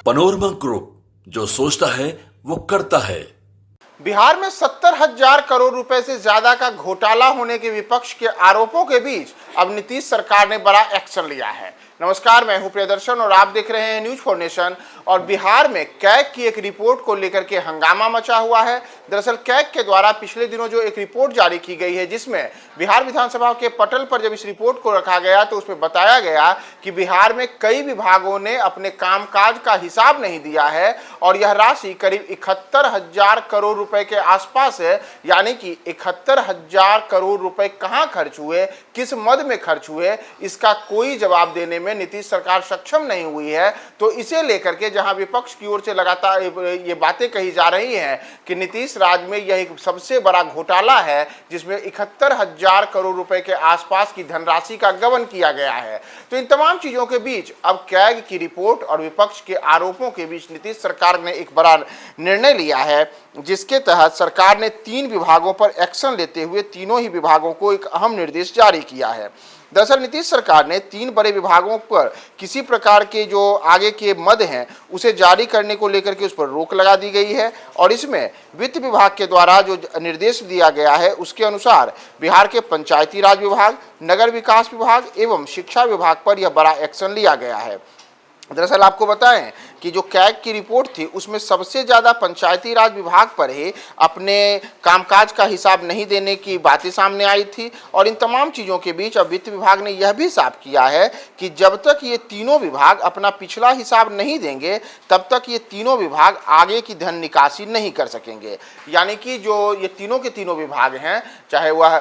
Panorama group, जो सोचता है वो करता है। बिहार में 70,000 करोड़ रुपए से ज्यादा का घोटाला होने के विपक्ष के आरोपों के बीच अब नीतीश सरकार ने बड़ा एक्शन लिया है। नमस्कार, मैं हूं प्रियदर्शन और आप देख रहे हैं न्यूज फॉर नेशन। और बिहार में कैग की एक रिपोर्ट को लेकर के हंगामा मचा हुआ है। दरअसल कैग के द्वारा पिछले दिनों जो एक रिपोर्ट जारी की गई है, जिसमें बिहार विधानसभा के पटल पर जब इस रिपोर्ट को रखा गया तो उसमें बताया गया कि बिहार में कई विभागों ने अपने कामकाज का हिसाब नहीं दिया है और यह राशि करीब 71,000 करोड़ रुपए के आसपास है। यानी कि 71,000 करोड़ रुपए कहां खर्च हुए, किस मद में खर्च हुए, इसका कोई जवाब देने में नीतीश सरकार सक्षम नहीं हुई है। तो इसे लेकर के जहां विपक्ष की ओर से लगातार ये बातें कही जा रही हैं कि नीतीश राज में यह एक सबसे बड़ा घोटाला है, जिसमें 71,000 करोड़ रुपए के आसपास की धनराशि का गबन किया गया है। तो इन तमाम चीजों के बीच अब कैग की रिपोर्ट और विपक्ष के आरोपों के बीच नीतीश सरकार ने एक बड़ा निर्णय लिया है, जिसके तहत सरकार ने 3 विभागों पर एक्शन लेते हुए तीनों ही विभागों को एक अहम निर्देश जारी किया है। दरअसल नीतीश सरकार ने 3 बड़े विभागों पर किसी प्रकार के जो आगे के मद हैं उसे जारी करने को लेकर के उस पर रोक लगा दी गई है। और इसमें वित्त विभाग के द्वारा जो निर्देश दिया गया है उसके अनुसार बिहार के पंचायती राज विभाग, नगर विकास विभाग एवं शिक्षा विभाग पर यह बड़ा एक्शन लिया गया है। दरअसल आपको बताएं कि जो कैग की रिपोर्ट थी उसमें सबसे ज़्यादा पंचायती राज विभाग पर ही अपने कामकाज का हिसाब नहीं देने की बातें सामने आई थी। और इन तमाम चीज़ों के बीच अब वित्त विभाग ने यह भी साफ किया है कि जब तक ये तीनों विभाग अपना पिछला हिसाब नहीं देंगे तब तक ये तीनों विभाग आगे की धन निकासी नहीं कर सकेंगे। यानी कि जो ये तीनों के तीनों विभाग हैं, चाहे वह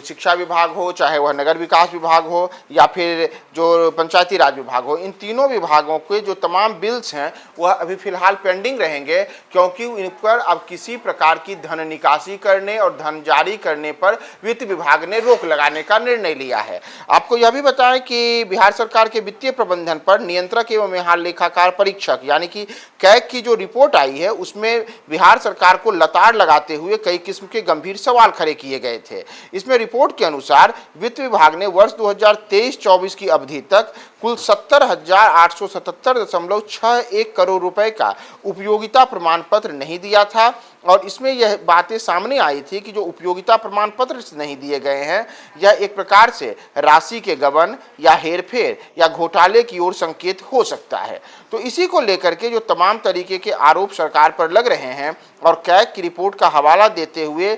शिक्षा विभाग हो, चाहे वह नगर विकास विभाग हो या फिर जो पंचायती राज विभाग हो, इन तीनों विभागों के जो तमाम बिल्स हैं वह अभी फिलहाल पेंडिंग रहेंगे, क्योंकि इन पर अब किसी प्रकार की धन निकासी करने और धन जारी करने पर वित्त विभाग ने रोक लगाने का निर्णय लिया है। आपको यह भी बताएं कि बिहार सरकार के वित्तीय प्रबंधन पर नियंत्रक एवं महालेखाकार परीक्षक यानी कि कैग की जो रिपोर्ट आई है उसमें बिहार सरकार को लताड़ लगाते हुए कई किस्म के गंभीर सवाल खड़े किए गए थे। इसमें रिपोर्ट के अनुसार वित्त विभाग ने वर्ष 2023-24 की अवधि तक कुल 70,877.61 करोड़ रुपए का उपयोगिता प्रमाण पत्र नहीं दिया था। और इसमें यह बातें सामने आई थी कि जो उपयोगिता प्रमाण पत्र नहीं दिए गए हैं यह एक प्रकार से राशि के गबन या हेरफेर या घोटाले की ओर संकेत हो सकता है। तो इसी को लेकर के जो तमाम तरीके के आरोप सरकार पर लग रहे हैं और कैग की रिपोर्ट का हवाला देते हुए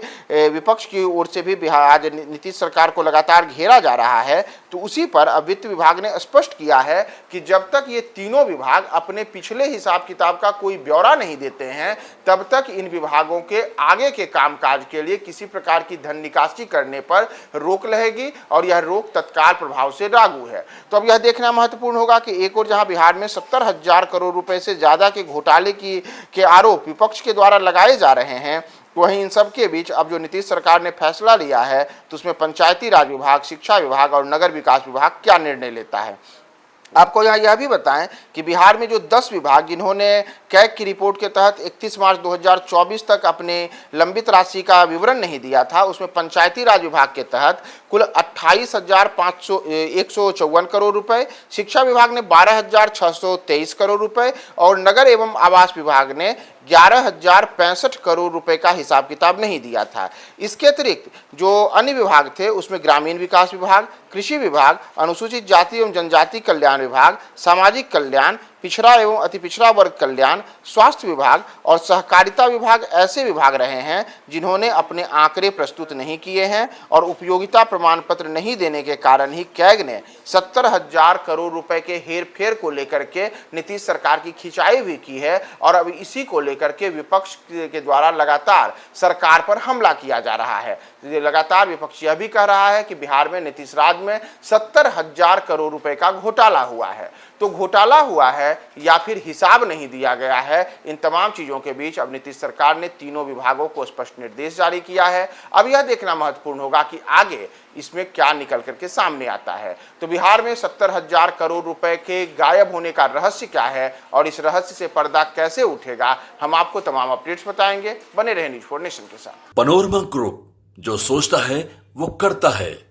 विपक्ष की ओर से भी आज नीतीश सरकार को लगातार घेरा जा रहा है। तो उसी पर अब वित्त विभाग ने स्पष्ट किया है कि जब तक ये तीनों विभाग अपने पिछले हिसाब किताब का कोई ब्यौरा नहीं देते हैं तब तक इन विभागों के आगे के कामकाज के लिए किसी प्रकार की धन निकासी करने पर रोक रहेगी और यह रोक तत्काल प्रभाव से लागू है। तो अब यह देखना महत्वपूर्ण होगा कि एक और जहां बिहार में 70,000 करोड़ रुपए से ज्यादा के घोटाले के आरोप विपक्ष के द्वारा लगाए जा रहे हैं, वहीं इन सब के बीच अब जो नीतीश सरकार ने फैसला लिया है तो उसमें पंचायती राज विभाग, शिक्षा विभाग और नगर विकास विभाग क्या निर्णय लेता है। आपको यहाँ यह भी बताएं कि बिहार में जो 10 विभाग जिन्होंने कैग की रिपोर्ट के तहत 31 मार्च 2024 तक अपने लंबित राशि का विवरण नहीं दिया था, उसमें पंचायती राज विभाग के तहत कुल 28,154 करोड़ रुपए, शिक्षा विभाग ने 12,623 करोड़ रुपए और नगर एवं आवास विभाग ने 11,065 करोड़ रुपए का हिसाब किताब नहीं दिया था। इसके अतिरिक्त जो अन्य विभाग थे उसमें ग्रामीण विकास विभाग, कृषि विभाग, अनुसूचित जाति एवं जनजाति कल्याण विभाग, सामाजिक कल्याण, पिछड़ा एवं अति पिछड़ा वर्ग कल्याण, स्वास्थ्य विभाग और सहकारिता विभाग ऐसे विभाग रहे हैं जिन्होंने अपने आंकड़े प्रस्तुत नहीं किए हैं और उपयोगिता प्रमाण पत्र नहीं देने के कारण ही कैग ने 70,000 करोड़ रुपए के हेरफेर को लेकर के नीतीश सरकार की खिंचाई भी की है। और अब इसी को लेकर के विपक्ष के द्वारा लगातार सरकार पर हमला किया जा रहा है। लगातार विपक्ष यह भी कह रहा है कि बिहार में नीतीश राज में 70,000 करोड़ रुपए का घोटाला हुआ है। तो घोटाला हुआ है या फिर हिसाब नहीं दिया गया है, इन तमाम चीजों के बीच अब नीतीश सरकार ने तीनों विभागों को स्पष्ट निर्देश जारी किया है। अब यह देखना महत्वपूर्ण होगा कि आगे इसमें क्या निकल करके सामने आता है। तो बिहार में 70,000 करोड़ रुपए के गायब होने का रहस्य क्या है और इस रहस्य से पर्दा कैसे उठेगा, हम आपको तमाम अपडेट्स बताएंगे। बने रहे न्यूज फॉर नेशन के साथ। पनोरमा ग्रुप, जो सोचता है वो करता है।